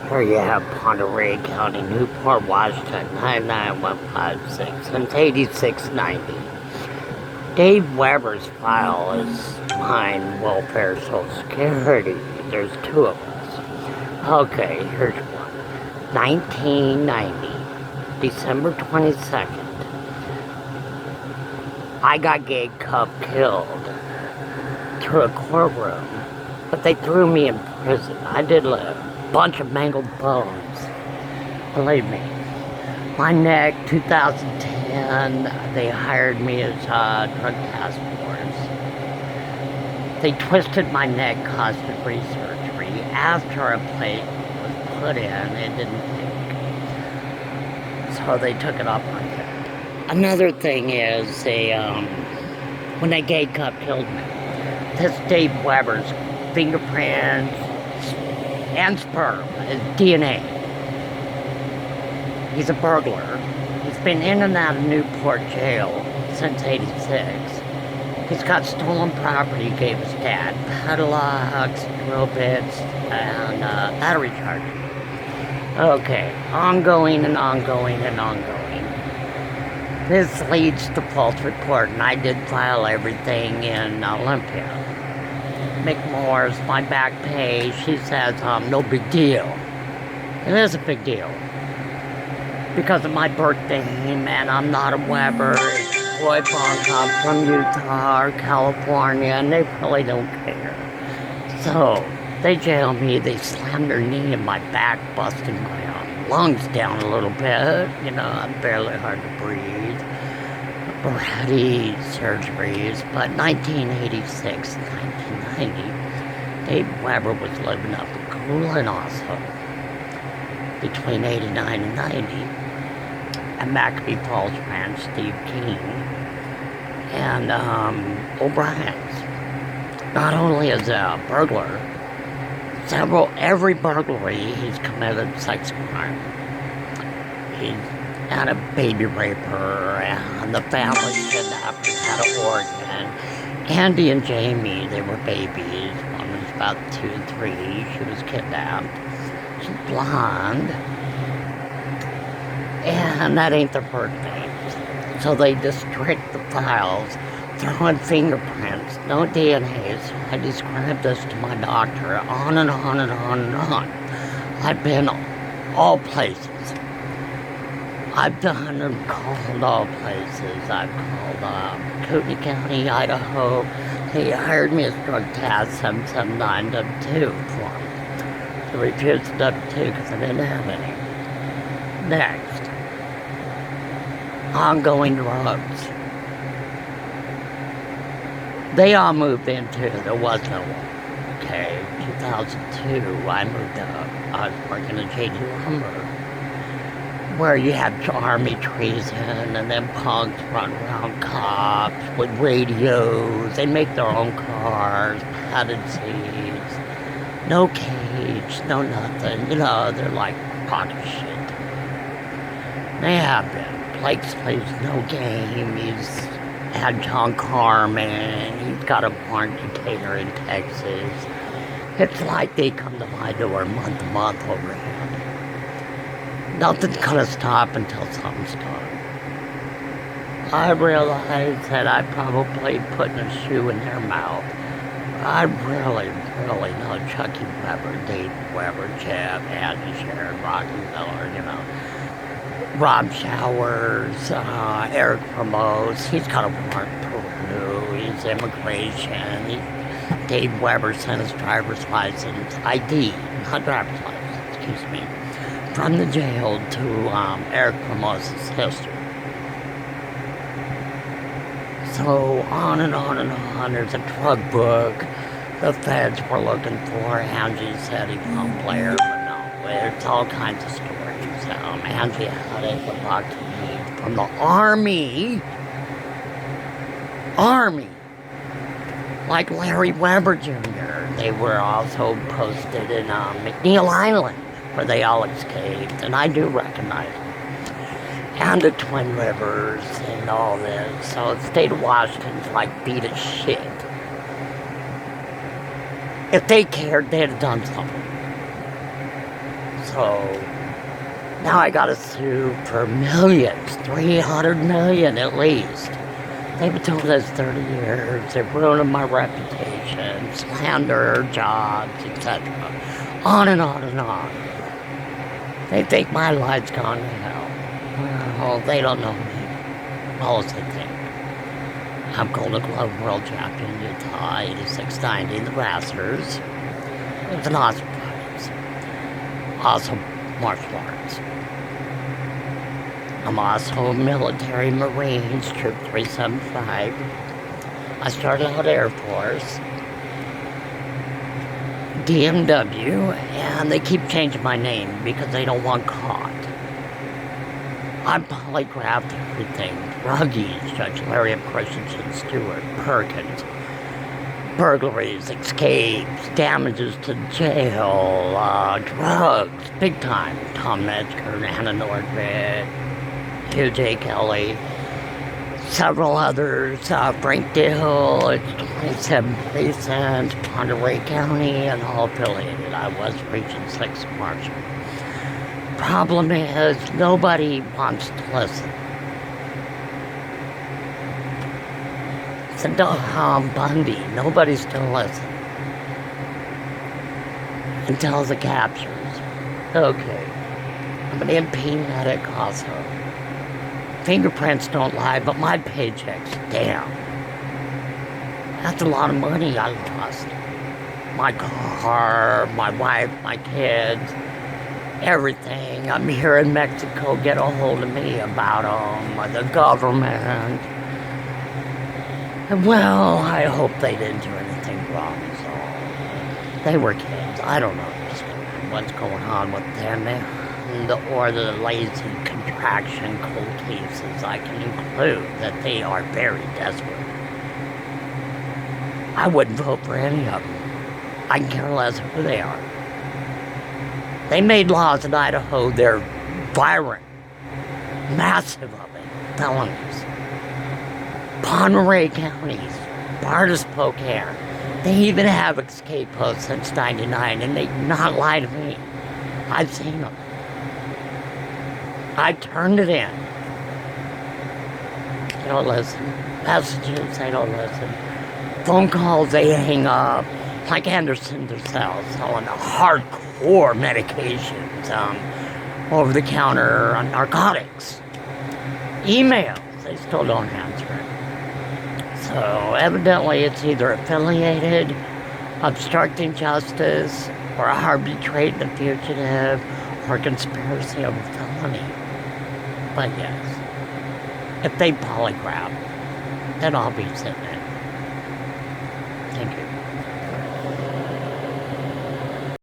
Here you have Ponderay County, Newport, Washington, 99156, since 8690. Dave Weber's file is mine, welfare, social security. There's two of us. Okay, here's one. 1990, December 22nd. I got gay cub killed through a courtroom, but they threw me in prison. I did live. Bunch of mangled bones. Believe me. My neck, 2010, they hired me as a drug task force. They twisted my neck, caused debris surgery. After a plate was put in, it didn't take. So they took it off my head. Another thing is, when that gay cop killed me, this Dave Weber's fingerprints and sperm, his DNA. He's a burglar. He's been in and out of Newport jail since '86. He's got stolen property he gave his dad, padlocks, drill bits, and battery chargers. Okay, ongoing and ongoing and ongoing. This leads to false report, and I did file everything in Olympia. McMoore's my back page. She says, no big deal. It is a big deal. Because of my birthday, and I'm not a Weber. It's Boy Bonk. I'm from Utah or California, and they really don't care. So, they jail me. They slammed their knee in my back, busting my lungs down a little bit. You know, I'm barely hard to breathe. Brady surgeries, but 1986, 1990, Dave Weber was living up in Cooling also, between 89 and 90, and Maccabee Falls Ranch, Steve King, and O'Brien's. Not only is a burglar, every burglary he's committed sex crime. He's and a baby raper, and the family kidnappers out of Oregon. Andy and Jamie, they were babies. One was about 2 and 3. She was kidnapped. She's blonde. And that ain't their birthday. So they district the files, throw in fingerprints, no DNA. So I described this to my doctor, on and on and on and on. I've been all places. I've done and called all places. I've called Kootenai County, Idaho. They hired me as drug task 779 W2 form. They refused the W2 because I didn't have any. Next. Ongoing drugs. They all moved into, there was no one. Okay, 2002, I moved up. I was working at J.D. Lumber, where you have army treason, and then punks run around cops with radios. They make their own cars, padded seats, no cage, no nothing. You know, they're like pocket shit. They have been. Blake's plays no game. He's had John Carmen. He's got a barn container in Texas. It's like they come to my door month to month over here. Nothing's gonna stop until something's done. I realized that I probably putting a shoe in their mouth. I really know Chucky Weber, Dave Weber, Jeff, Andy Sharon, Rocky Miller, you know, Rob Showers, Eric Ramos. He's got a warrant for Peru. He's immigration. Dave Weber sent his driver's license, ID, not driver's license, excuse me, from the jail to Eric Ramos' sister. So on and on and on. There's a drug book the feds were looking for. Angie said he found Blair, but no, there's all kinds of stories. Angie had it with Dr. Meade from the Army, like Larry Weber Jr. They were also posted in McNeil Island, where they all escaped, and I do recognize them. And the Twin Rivers and all this. So the state of Washington's like beat as shit. If they cared, they'd have done something. So now I gotta sue for millions, 300 million at least. They've been doing this 30 years. They've ruined my reputation, slander, jobs, etc. On and on and on. They think my life's gone to hell. Well, they don't know me. All they think. I'm Golden Glove World Champion Utah, 86-90 in the Masters. It's an awesome fight. Awesome martial arts. I'm also military Marines, Troop 375. I started out Air Force, DMW, and they keep changing my name because they don't want caught. I'm polygraphed everything. Drug use, Judge Larry of Christensen, Stewart, Perkins, burglaries, escapes, damages to jail, drugs, big time. Tom Metzger, Anna Nordved, Hugh J. Kelly, several others, Frank Dill, it's 27 precincts, Ponderay County, and all affiliated. I was Region 6 Marshal. Problem is, nobody wants to listen. It's a Bundy. Nobody's gonna listen. Until the captures. Okay. I'm an MP medic also. Fingerprints don't lie, but my paycheck's down. That's a lot of money I lost. My car, my wife, my kids, everything. I'm here in Mexico. Get a hold of me about them, the government. And well, I hope they didn't do anything wrong. So they were kids. I don't know what's going on with them. Or the lazy contraction cold cases. I can include that they are very desperate. I wouldn't vote for any of them. I can care less who they are. They made laws in Idaho. They're violent, massive of it, felonies. Ponderay counties, bar to Spokane. They even have escape posts since '99, and they not lie to me. I've seen them. I turned it in. They don't listen. Messages, they don't listen. Phone calls, they hang up. Like Anderson themselves, selling hardcore medications, over-the-counter narcotics. Emails, they still don't answer it. So evidently it's either affiliated, obstructing justice, or arbitrating the fugitive, or conspiracy of a felony. But yes, if they polygraph, then I'll be sitting in.